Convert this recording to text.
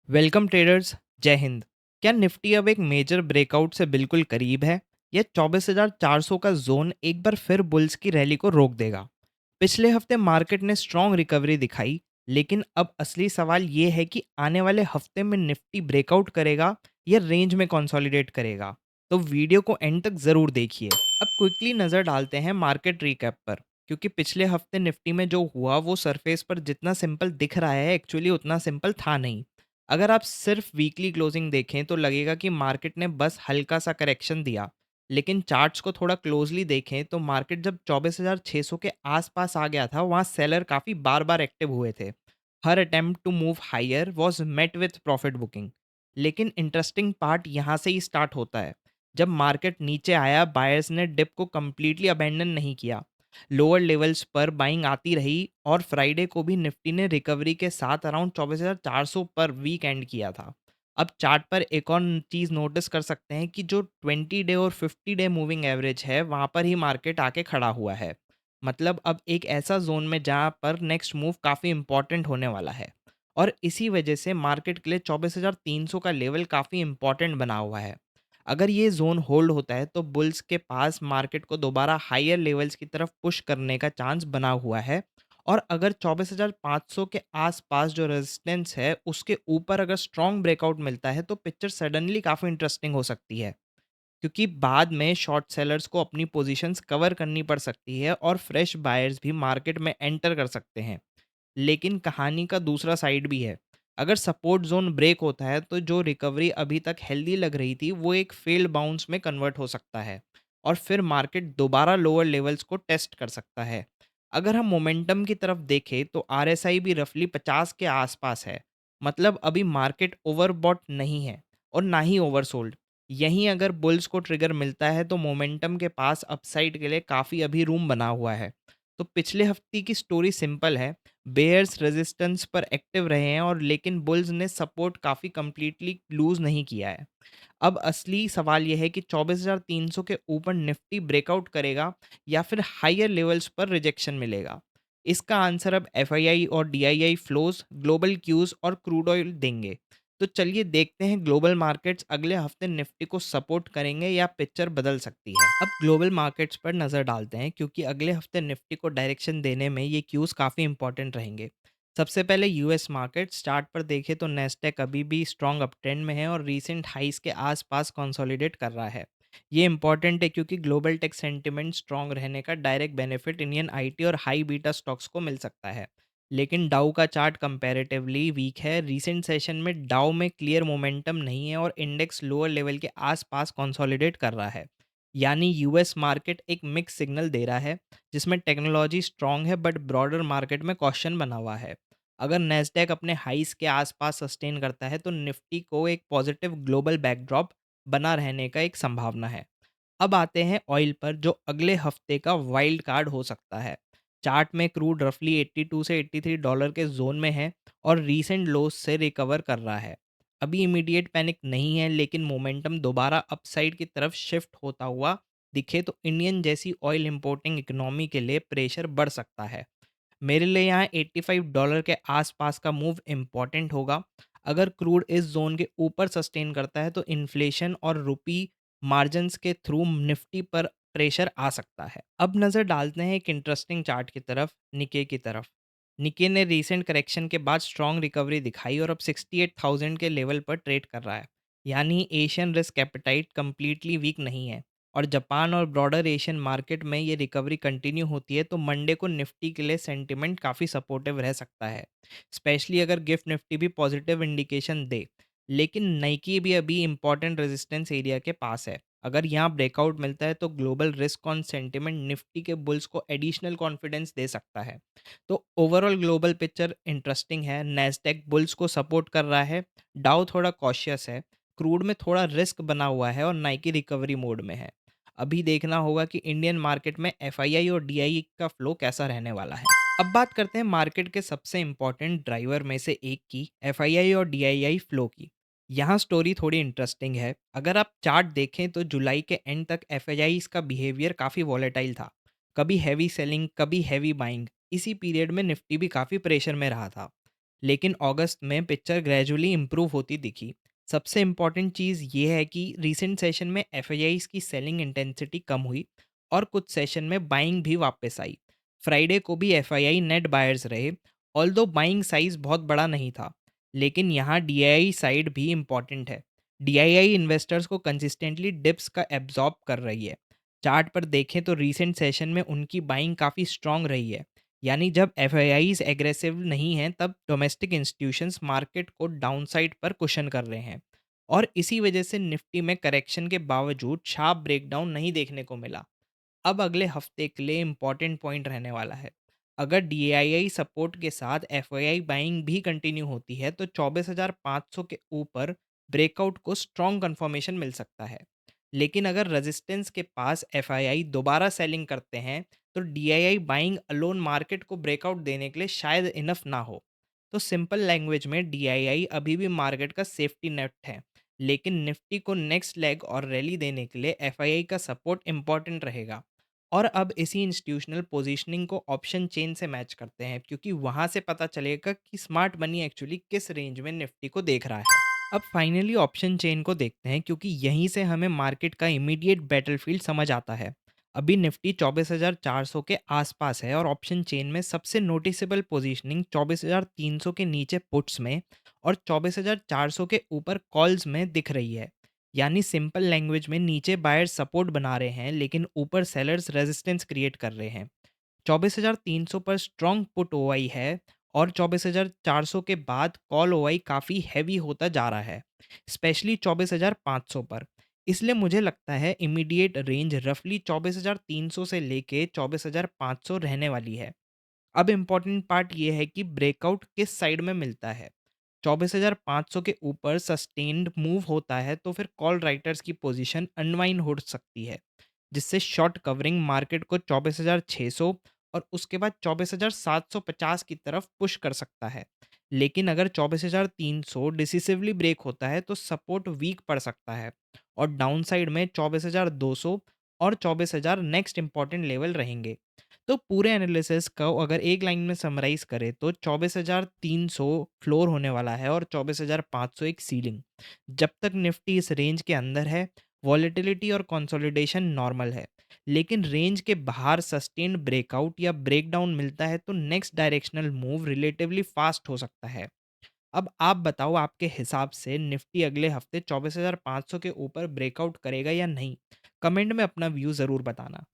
Welcome traders. जय हिंद। क्या Nifty अब एक मेजर ब्रेकआउट से बिल्कुल करीब है या 24,400 का जोन एक बार फिर बुल्स की रैली को रोक देगा? पिछले हफ्ते मार्केट ने स्ट्रॉन्ग रिकवरी दिखाई, लेकिन अब असली सवाल ये है कि आने वाले हफ्ते में निफ्टी ब्रेकआउट करेगा या रेंज में कंसोलिडेट करेगा। तो वीडियो को एंड तक ज़रूर देखिए। अब क्विकली नज़र डालते हैं मार्केट रिकैप पर, क्योंकि पिछले हफ्ते निफ्टी में जो हुआ वो सरफेस पर जितना सिंपल दिख रहा है एक्चुअली उतना सिंपल था नहीं। अगर आप सिर्फ वीकली क्लोजिंग देखें तो लगेगा कि मार्केट ने बस हल्का सा करेक्शन दिया, लेकिन चार्ट्स को थोड़ा क्लोजली देखें तो मार्केट जब 24,600 के आसपास आ गया था वहां सेलर काफ़ी बार बार एक्टिव हुए थे। हर attempt to move higher was met with profit booking. लेकिन इंटरेस्टिंग पार्ट यहाँ से ही स्टार्ट होता है। जब मार्केट नीचे आया बायर्स ने डिप को कम्प्लीटली अबेंडन नहीं किया। लोअर लेवल्स पर बाइंग आती रही और फ्राइडे को भी निफ्टी ने रिकवरी के साथ अराउंड 24,400 पर वीक एंड किया था। अब चार्ट पर एक और चीज़ नोटिस कर सकते हैं कि जो 20 डे और 50 डे मूविंग एवरेज है वहाँ पर ही मार्केट आके खड़ा हुआ है। मतलब अब एक ऐसा जोन में जहाँ पर नेक्स्ट मूव काफ़ी इंपॉर्टेंट होने वाला है। और इसी वजह से मार्केट के लिए 24,300 का लेवल काफ़ी इंपॉर्टेंट बना हुआ है। अगर ये जोन होल्ड होता है तो बुल्स के पास मार्केट को दोबारा हायर लेवल्स की तरफ पुश करने का चांस बना हुआ है। और अगर 24,500 के आसपास जो रेजिस्टेंस है उसके ऊपर अगर स्ट्रॉन्ग ब्रेकआउट मिलता है तो पिक्चर सडनली काफ़ी इंटरेस्टिंग हो सकती है, क्योंकि बाद में शॉर्ट सेलर्स को अपनी पोजीशंस कवर करनी पड़ सकती है और फ्रेश बायर्स भी मार्केट में एंटर कर सकते हैं। लेकिन कहानी का दूसरा साइड भी है। अगर सपोर्ट ज़ोन ब्रेक होता है तो जो रिकवरी अभी तक हेल्दी लग रही थी वो एक फेल्ड बाउंस में कन्वर्ट हो सकता है और फिर मार्केट दोबारा लोअर लेवल्स को टेस्ट कर सकता है। अगर हम मोमेंटम की तरफ देखें तो आरएसआई भी रफली 50 के आसपास है। मतलब अभी मार्केट ओवरबॉट नहीं है और ना ही ओवरसोल्ड। यहीं अगर बुल्स को ट्रिगर मिलता है तो मोमेंटम के पास अपसाइड के लिए काफ़ी अभी रूम बना हुआ है। तो पिछले हफ्ते की स्टोरी सिंपल है। बेयर्स रेजिस्टेंस पर एक्टिव रहे हैं और लेकिन बुल्स ने सपोर्ट काफ़ी कंप्लीटली लूज नहीं किया है। अब असली सवाल यह है कि 24,300 के ऊपर निफ्टी ब्रेकआउट करेगा या फिर हायर लेवल्स पर रिजेक्शन मिलेगा। इसका आंसर अब एफआईआई और डीआईआई फ्लोज, ग्लोबल क्यूज और क्रूड ऑयल देंगे। तो चलिए देखते हैं ग्लोबल मार्केट्स अगले हफ्ते निफ्टी को सपोर्ट करेंगे या पिक्चर बदल सकती है। अब ग्लोबल मार्केट्स पर नज़र डालते हैं, क्योंकि अगले हफ्ते निफ्टी को डायरेक्शन देने में ये क्यूज काफ़ी इंपॉर्टेंट रहेंगे। सबसे पहले यूएस मार्केट चार्ट पर देखें तो नेस्डेक अभी भी स्ट्रॉन्ग अप ट्रेंड में है और रीसेंट हाइस के आसपास कंसोलिडेट कर रहा है। ये इंपॉर्टेंट है क्योंकि ग्लोबल टेक सेंटिमेंट स्ट्रॉन्ग रहने का डायरेक्ट बेनिफिट इंडियन आईटी और हाई बीटा स्टॉक्स को मिल सकता है। लेकिन डाउ का चार्ट कंपैरेटिवली वीक है। रीसेंट सेशन में डाउ में क्लियर मोमेंटम नहीं है और इंडेक्स लोअर लेवल के आसपास कंसोलिडेट कर रहा है। यानी यूएस मार्केट एक मिक्स सिग्नल दे रहा है, जिसमें टेक्नोलॉजी स्ट्रॉन्ग है बट ब्रॉडर मार्केट में क्वेश्चन बना हुआ है। अगर नेस्डैक अपने हाइस के आसपास सस्टेन करता है तो निफ्टी को एक पॉजिटिव ग्लोबल बैकड्रॉप बना रहने का एक संभावना है। अब आते हैं ऑयल पर, जो अगले हफ्ते का वाइल्ड कार्ड हो सकता है। चार्ट में क्रूड रफली 82 से 83 डॉलर के जोन में है और रीसेंट लोस से रिकवर कर रहा है। अभी इमीडिएट पैनिक नहीं है, लेकिन मोमेंटम दोबारा अपसाइड की तरफ शिफ्ट होता हुआ दिखे तो इंडियन जैसी ऑयल इंपोर्टिंग इकोनॉमी के लिए प्रेशर बढ़ सकता है। मेरे लिए यहाँ $85 के आसपास का मूव इम्पॉर्टेंट होगा। अगर क्रूड इस जोन के ऊपर सस्टेन करता है तो इन्फ्लेशन और रुपी मार्जिन्स के थ्रू निफ्टी पर प्रेशर आ सकता है। अब नज़र डालते हैं एक इंटरेस्टिंग चार्ट की तरफ, निके की तरफ। निके ने रीसेंट करेक्शन के बाद स्ट्रॉन्ग रिकवरी दिखाई और अब 68,000 के लेवल पर ट्रेड कर रहा है। यानी Asian risk appetite completely weak नहीं है। और जापान और ब्रॉडर एशियन मार्केट में ये रिकवरी कंटिन्यू होती है तो मंडे को निफ्टी के लिए सेंटिमेंट काफ़ी सपोर्टिव रह सकता है, स्पेशली अगर गिफ्ट निफ्टी भी पॉजिटिव इंडिकेशन दे। लेकिन नाइकी भी अभी इंपॉर्टेंट रेजिस्टेंस एरिया के पास है। अगर यहाँ ब्रेकआउट मिलता है तो global risk on sentiment Nifty के बुल्स को एडिशनल कॉन्फिडेंस दे सकता है। तो ओवरऑल ग्लोबल पिक्चर इंटरेस्टिंग है। नेस्डेक बुल्स को सपोर्ट कर रहा है, डाउ थोड़ा कॉशियस है, क्रूड में थोड़ा रिस्क बना हुआ है और नाइकी रिकवरी मोड में है। अभी देखना होगा कि इंडियन मार्केट में एफआईआई और डीआई का फ्लो कैसा रहने वाला है। अब बात करते हैं मार्केट के सबसे इंपॉर्टेंट ड्राइवर में से एक की, एफआईआई और डीआईआई फ्लो की। यहाँ स्टोरी थोड़ी इंटरेस्टिंग है। अगर आप चार्ट देखें तो जुलाई के एंड तक एफआईआई का बिहेवियर काफ़ी वॉलेटाइल था। कभी हैवी सेलिंग, कभी हैवी बाइंग। इसी पीरियड में निफ्टी भी काफ़ी प्रेशर में रहा था। लेकिन अगस्त में पिक्चर ग्रेजुअली इम्प्रूव होती दिखी। सबसे इम्पॉर्टेंट चीज़ ये है कि रीसेंट सेशन में एफआईआईज़ की सेलिंग इंटेंसिटी कम हुई और कुछ सेशन में बाइंग भी वापस आई। फ्राइडे को भी एफआईआई नेट बायर्स रहे, ऑल्दो बाइंग साइज बहुत बड़ा नहीं था। लेकिन यहाँ डीआईआई साइड भी इम्पॉर्टेंट है। डीआईआई इन्वेस्टर्स को कंसिस्टेंटली डिप्स का एब्जॉर्ब कर रही है। चार्ट पर देखें तो रीसेंट सेशन में उनकी बाइंग काफ़ी स्ट्रांग रही है। यानी जब एफआईआईज एग्रेसिव नहीं हैं तब डोमेस्टिक इंस्टीट्यूशंस मार्केट को डाउनसाइड पर कुशन कर रहे हैं। और इसी वजह से निफ्टी में करेक्शन के बावजूद शार्प ब्रेकडाउन नहीं देखने को मिला। अब अगले हफ्ते के लिए इम्पॉर्टेंट पॉइंट रहने वाला है। अगर डीआईआई सपोर्ट के साथ एफआईआई बाइंग भी कंटिन्यू होती है तो 24,500 के ऊपर ब्रेकआउट को स्ट्रॉन्ग कंफर्मेशन मिल सकता है। लेकिन अगर रेजिस्टेंस के पास एफआईआई दोबारा सेलिंग करते हैं तो डीआईआई बाइंग अलोन मार्केट को ब्रेकआउट देने के लिए शायद इनफ ना हो। तो सिंपल लैंग्वेज में डीआईआई अभी भी मार्केट का सेफ्टी नेट है। लेकिन निफ्टी को नेक्स्ट लेग और रैली देने के लिए एफआईआई का सपोर्ट इंपॉर्टेंट रहेगा। और अब इसी इंस्टीट्यूशनल पोजीशनिंग को ऑप्शन चेन से मैच करते हैं, क्योंकि वहां से पता चलेगा कि स्मार्ट मनी एक्चुअली किस रेंज में निफ्टी को देख रहा है। अब फाइनली ऑप्शन चेन को देखते हैं, क्योंकि यहीं से हमें मार्केट का इमीडिएट बैटलफील्ड समझ आता है। अभी निफ्टी 24,400 के आसपास है और ऑप्शन चेन में सबसे नोटिसेबल पोजीशनिंग 24,300 के नीचे पुट्स में और 24,400 के ऊपर कॉल्स में दिख रही है। यानी सिंपल लैंग्वेज में नीचे बायर्स सपोर्ट बना रहे हैं लेकिन ऊपर सेलर्स रेजिस्टेंस क्रिएट कर रहे हैं। 24,300 पर स्ट्रॉन्ग पुट ओआई है और 24,400 के बाद कॉल ओआई काफ़ी हैवी होता जा रहा है, स्पेशली 24,500 पर। इसलिए मुझे लगता है इमीडिएट रेंज रफली 24,300 से लेके 24,500 रहने वाली है। अब इम्पॉर्टेंट पार्ट ये है कि ब्रेकआउट किस साइड में मिलता है। 24,500 के ऊपर सस्टेन्ड मूव होता है तो फिर कॉल राइटर्स की पोजीशन अनवाइन हो सकती है, जिससे शॉर्ट कवरिंग मार्केट को 24,600 और उसके बाद 24,750 की तरफ पुश कर सकता है। लेकिन अगर 24,300 डिसिसिवली ब्रेक होता है तो सपोर्ट वीक पड़ सकता है और डाउनसाइड में 24,200 और 24,000 नेक्स्ट इंपॉर्टेंट लेवल रहेंगे। तो पूरे एनालिसिस को अगर एक लाइन में समराइज करें तो 24,300 फ्लोर होने वाला है और 24,500 एक सीलिंग। जब तक निफ्टी इस रेंज के अंदर है, वॉलेटिलिटी और कंसोलिडेशन नॉर्मल है। लेकिन रेंज के बाहर सस्टेन्ड ब्रेकआउट या ब्रेकडाउन मिलता है तो next directional move relatively fast हो सकता है। अब आप बताओ, आपके हिसाब से निफ्टी अगले हफ्ते 24,500 के ऊपर ब्रेकआउट करेगा या नहीं? कमेंट में अपना व्यू ज़रूर बताना।